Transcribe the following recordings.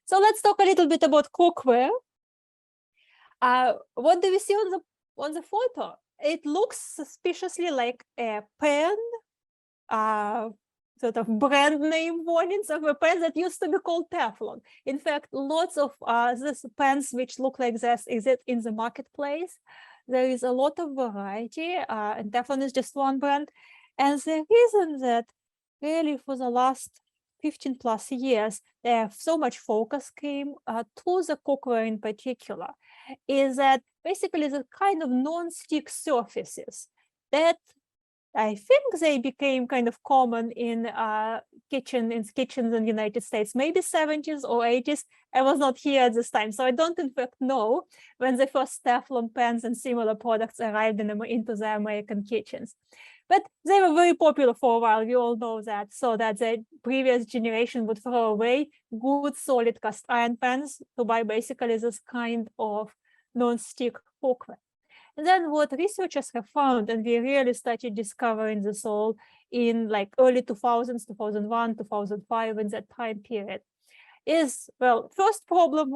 So let's talk a little bit about cookware. What do we see on the photo? It looks suspiciously like a pen, sort of brand name warnings of a pen that used to be called Teflon. In fact, lots of these pens which look like this exist in the marketplace. There is a lot of variety, and Teflon is just one brand. And the reason that really for the last 15 plus years, there so much focus came to the cookware in particular, is that basically the kind of non-stick surfaces that I think they became kind of common in kitchens in the United States, maybe 70s or 80s. I was not here at this time, so I don't in fact know when the first Teflon pans and similar products arrived into the American kitchens. But they were very popular for a while, we all know that, so that the previous generation would throw away good solid cast iron pans to buy basically this kind of non-stick cookware. And then what researchers have found, and we really started discovering this all in like early 2000s, 2001, 2005, in that time period, is, well, first problem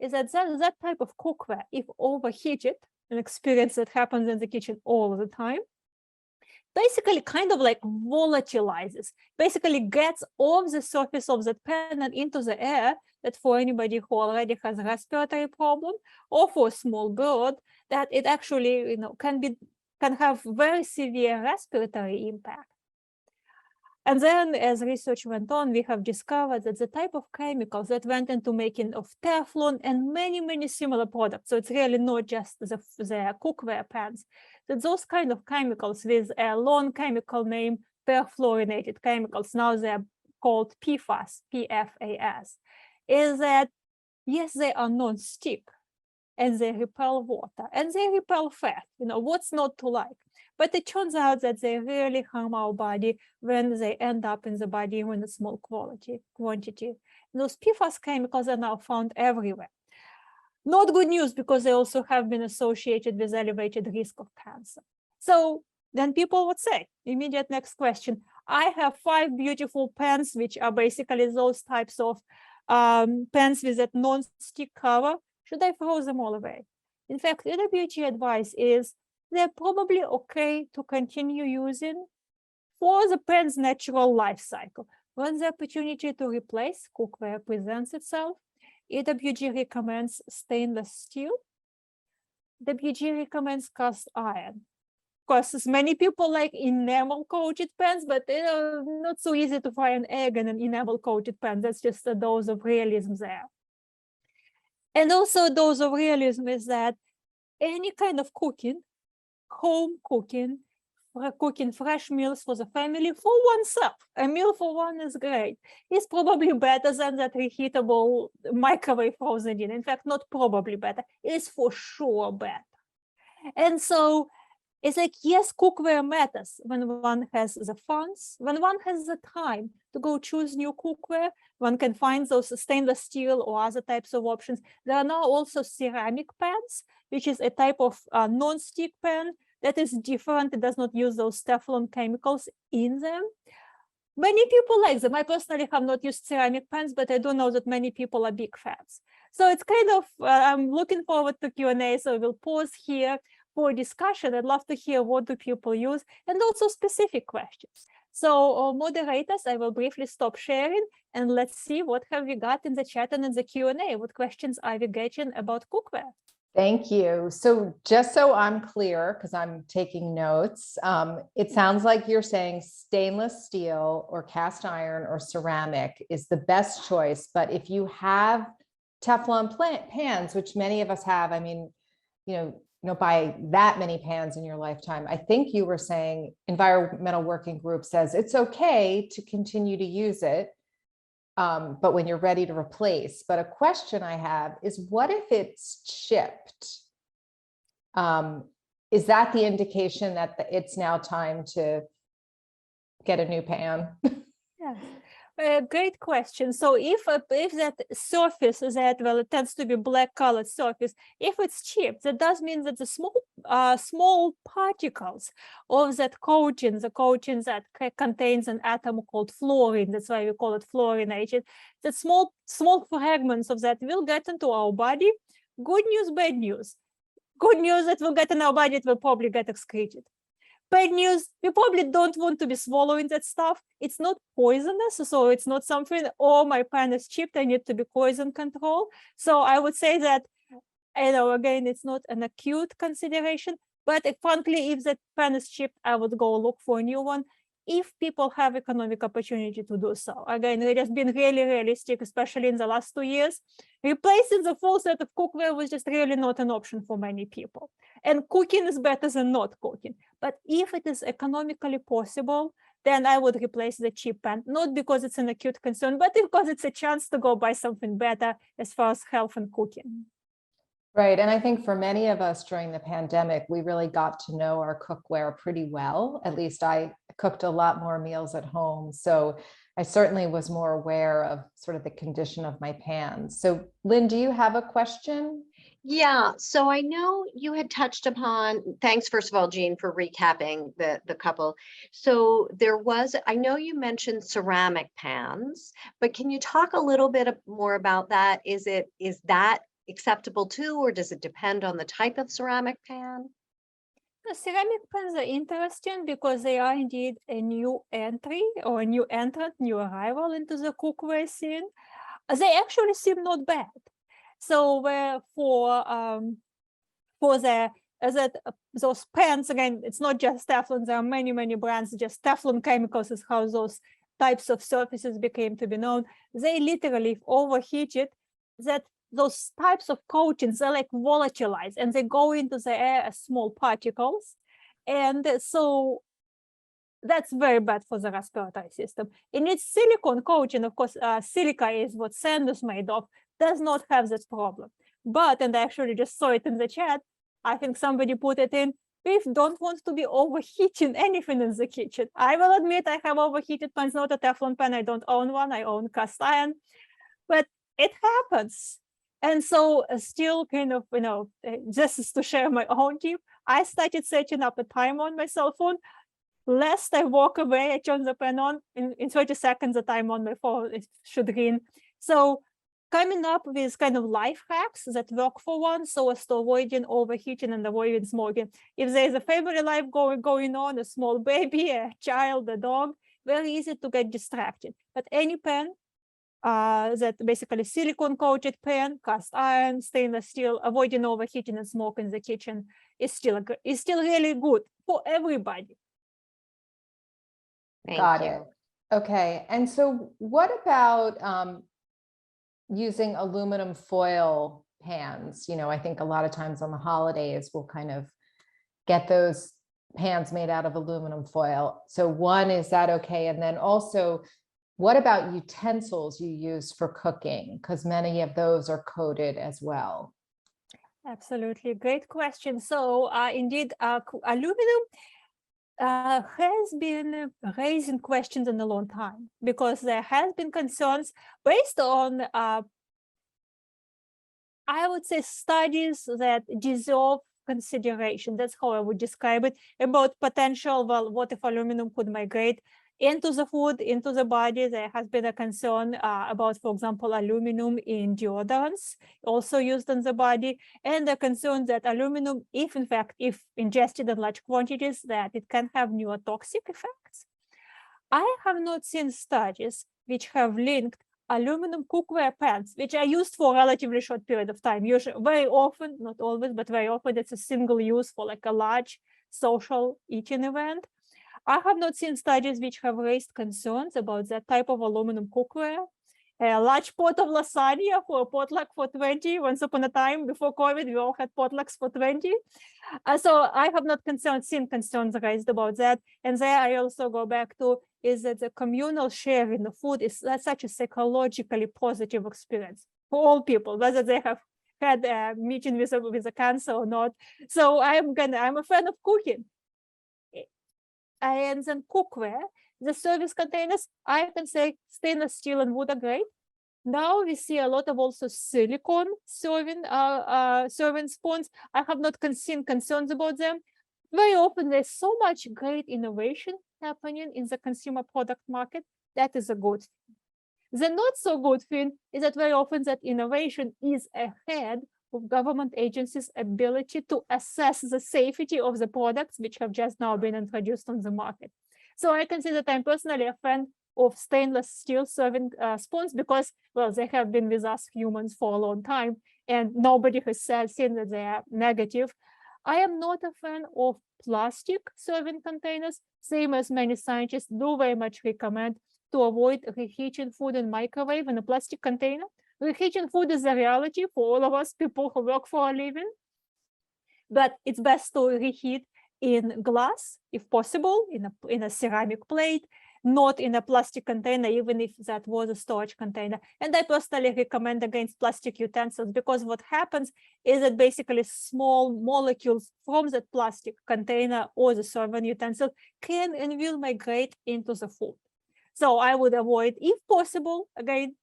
is that that type of cookware, if overheated, an experience that happens in the kitchen all the time, basically kind of like volatilizes, basically gets off the surface of the pan and into the air, that for anybody who already has a respiratory problem or for a small bird, that it actually can have very severe respiratory impact. And then as research went on, we have discovered that the type of chemicals that went into making of Teflon and many, many similar products, so it's really not just the cookware pans, that those kind of chemicals with a long chemical name, perfluorinated chemicals, now they're called PFAS, PFAS, is that, yes, they are non-stick and they repel water and they repel fat, what's not to like? But it turns out that they really harm our body when they end up in the body in a small quantity. Those PFAS chemicals are now found everywhere. Not good news, because they also have been associated with elevated risk of cancer. So then people would say, immediate next question, I have 5 beautiful pans, which are basically those types of pans with that non-stick cover. Should I throw them all away? In fact, EWG advice is they're probably okay to continue using for the pan's natural life cycle. When the opportunity to replace cookware presents itself, EWG recommends stainless steel. EWG recommends cast iron. Of course, many people like enamel coated pans, but not so easy to fry an egg in an enamel coated pan. That's just a dose of realism there. And also a dose of realism is that any kind of cooking, home cooking, cooking fresh meals for the family for oneself, a meal for one is great. It's probably better than that reheatable microwave frozen dinner. In fact, not probably better, it's for sure better. And so it's like, yes, cookware matters when one has the funds, when one has the time to go choose new cookware, one can find those stainless steel or other types of options. There are now also ceramic pans, which is a type of non-stick pan that is different. It does not use those Teflon chemicals in them. Many people like them. I personally have not used ceramic pans, but I do know that many people are big fans. So it's kind of, I'm looking forward to Q&A, so we'll pause here for discussion. I'd love to hear what do people use and also specific questions. So moderators, I will briefly stop sharing and let's see what have we got in the chat and in the Q&A. What questions are we getting about cookware? Thank you. So just so I'm clear, because I'm taking notes, it sounds like you're saying stainless steel or cast iron or ceramic is the best choice. But if you have Teflon pans, which many of us have, I mean, you know, buy that many pans in your lifetime. I think you were saying Environmental Working Group says it's okay to continue to use it, but when you're ready to replace. But a question I have is, what if it's chipped? Is that the indication that it's now time to get a new pan? Yes. Great question. So if that surface that, well, it tends to be black colored surface, if it's cheap, that does mean that the small particles of that coating, the coating that contains an atom called fluorine, that's why we call it fluorinated, that small fragments of that will get into our body. Good news, bad news. Good news, it will get in our body, it will probably get excreted. Bad news, we probably don't want to be swallowing that stuff. It's not poisonous, so it's not something, oh, my pan is chipped, I need to be poison control. So I would say that, again, it's not an acute consideration, but frankly, if that pan is chipped, I would go look for a new one if people have economic opportunity to do so. Again, it has been really realistic, especially in the last 2 years. Replacing the full set of cookware was just really not an option for many people. And cooking is better than not cooking. But if it is economically possible, then I would replace the cheap pan, not because it's an acute concern, but because it's a chance to go buy something better as far as health and cooking. Right. And I think for many of us during the pandemic, we really got to know our cookware pretty well. At least I cooked a lot more meals at home. So I certainly was more aware of sort of the condition of my pans. So Lynn, do you have a question? Yeah, so I know you had touched upon, thanks first of all, Jean, for recapping the couple. So there was, I know you mentioned ceramic pans, but can you talk a little bit more about that? Is that acceptable too, or does it depend on the type of ceramic pan? The ceramic pans are interesting because they are indeed a new entry or a new entrant, new arrival into the cookware scene. They actually seem not bad. So those pans, again, it's not just Teflon. There are many brands. Just Teflon Chemicals is how those types of surfaces became to be known. They literally overheated that those types of coatings are like volatilized and they go into the air as small particles. And so that's very bad for the respiratory system. In its silicone coating, of course, silica is what sand is made of, does not have this problem. But, and I actually just saw it in the chat, I think somebody put it in, we don't want to be overheating anything in the kitchen. I will admit I have overheated pans, not a Teflon pan, I don't own one, I own cast iron, but it happens. And so still kind of, just is to share my own tip, I started setting up a timer on my cell phone. Lest I walk away, I turn the pan on, in 30 seconds, the time on my phone it should ring. So coming up with kind of life hacks that work for one, so as to avoiding overheating and avoiding smoking. If there's a family life going on, a small baby, a child, a dog, very easy to get distracted. But any pan, that basically silicone coated pan, cast iron, stainless steel, avoiding overheating and smoke in the kitchen is still really good for everybody. Got it. Okay. And so what about using aluminum foil pans? I think a lot of times on the holidays, we'll kind of get those pans made out of aluminum foil. So one, is that okay? And then also, what about utensils you use for cooking? Because many of those are coated as well. Absolutely. Great question. So indeed, aluminum has been raising questions in a long time because there has been concerns based on, I would say, studies that deserve consideration. That's how I would describe it, about potential, well, what if aluminum could migrate into the food, into the body. There has been a concern about, for example, aluminum in deodorants, also used in the body, and a concern that aluminum, if ingested in large quantities, that it can have neurotoxic effects. I have not seen studies which have linked aluminum cookware pans, which are used for a relatively short period of time. Usually, very often, not always, but very often, it's a single use for like a large social eating event. I have not seen studies which have raised concerns about that type of aluminum cookware. A large pot of lasagna for a potluck for 20. Once upon a time, before COVID, we all had potlucks for 20. So I have not seen concerns raised about that. And there I also go back to is that the communal share in the food is such a psychologically positive experience for all people, whether they have had a meeting with a cancer or not. So I'm a fan of cooking. And then cookware, the service containers, I can say stainless steel and wood are great. Now we see a lot of also silicone serving spoons. I have not seen concerns about them. Very often there's so much great innovation happening in the consumer product market. That is a good thing. The not so good thing is that very often that innovation is ahead of government agencies' ability to assess the safety of the products which have just now been introduced on the market. So I can say that I'm personally a fan of stainless steel serving spoons because, well, they have been with us humans for a long time and nobody has seen that they are negative. I am not a fan of plastic serving containers, same as many scientists do very much recommend to avoid reheating food in microwave in a plastic container. Reheating food is a reality for all of us people who work for a living, but it's best to reheat in glass, if possible, in a ceramic plate, not in a plastic container, even if that was a storage container. And I personally recommend against plastic utensils because what happens is that basically small molecules from that plastic container or the serving utensil can and will migrate into the food. So I would avoid, if possible, again,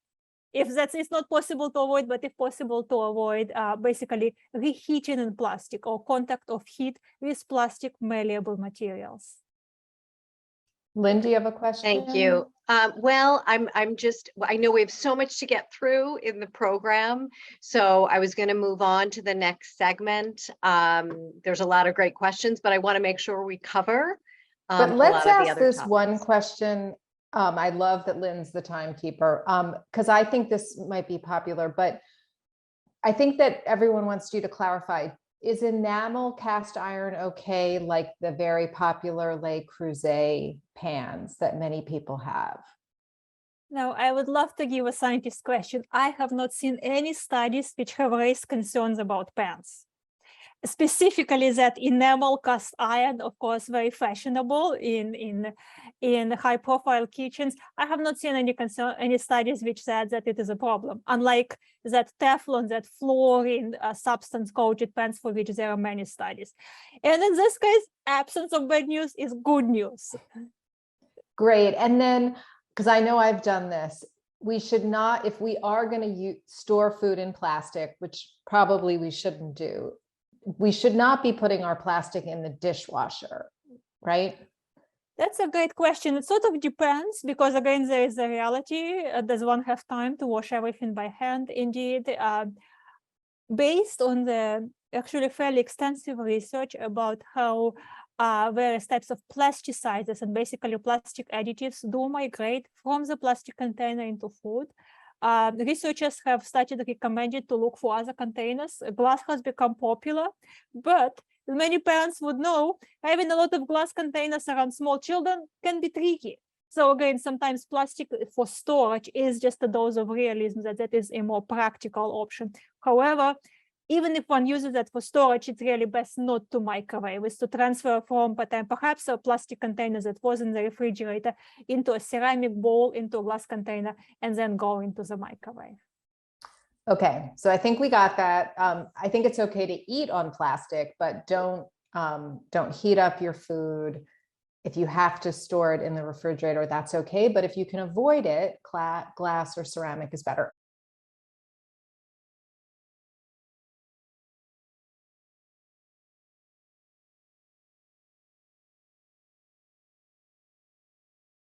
if that is not possible to avoid, but if possible to avoid basically reheating in plastic or contact of heat with plastic malleable materials. Lynn, do you have a question? Thank you. Well, I know we have so much to get through in the program, so I was going to move on to the next segment. There's a lot of great questions, but I want to make sure we cover But let's ask this topics. one question. I love that Lynn's the timekeeper because I think this might be popular, but I think that everyone wants you to clarify, is enamel cast iron okay, like the very popular Le Creuset pans that many people have? Now, I would love to give a scientist question. I have not seen any studies which have raised concerns about pans. Specifically that enamel cast iron, of course, very fashionable in high profile kitchens. I have not seen any studies which said that it is a problem, unlike that Teflon, that fluorine substance coated pans for which there are many studies. And in this case, absence of bad news is good news. Great. And then, because I know I've done this, we should not, if we are going to store food in plastic, which probably we shouldn't do, we should not be putting our plastic in the dishwasher, right? That's a great question. It sort of depends because, again, there is a reality. Does one have time to wash everything by hand? Indeed, based on the actually fairly extensive research about how various types of plasticizers and basically plastic additives do migrate from the plastic container into food. Researchers have started recommended to look for other containers. Glass has become popular, but many parents would know having a lot of glass containers around small children can be tricky. So again, sometimes plastic for storage is just a dose of realism that is a more practical option. However, even if one uses that for storage, it's really best not to microwave. It's to transfer from perhaps a plastic container that was in the refrigerator into a ceramic bowl, into a glass container, and then go into the microwave. Okay, so I think we got that. I think it's okay to eat on plastic, but don't heat up your food. If you have to store it in the refrigerator, that's okay. But if you can avoid it, glass or ceramic is better.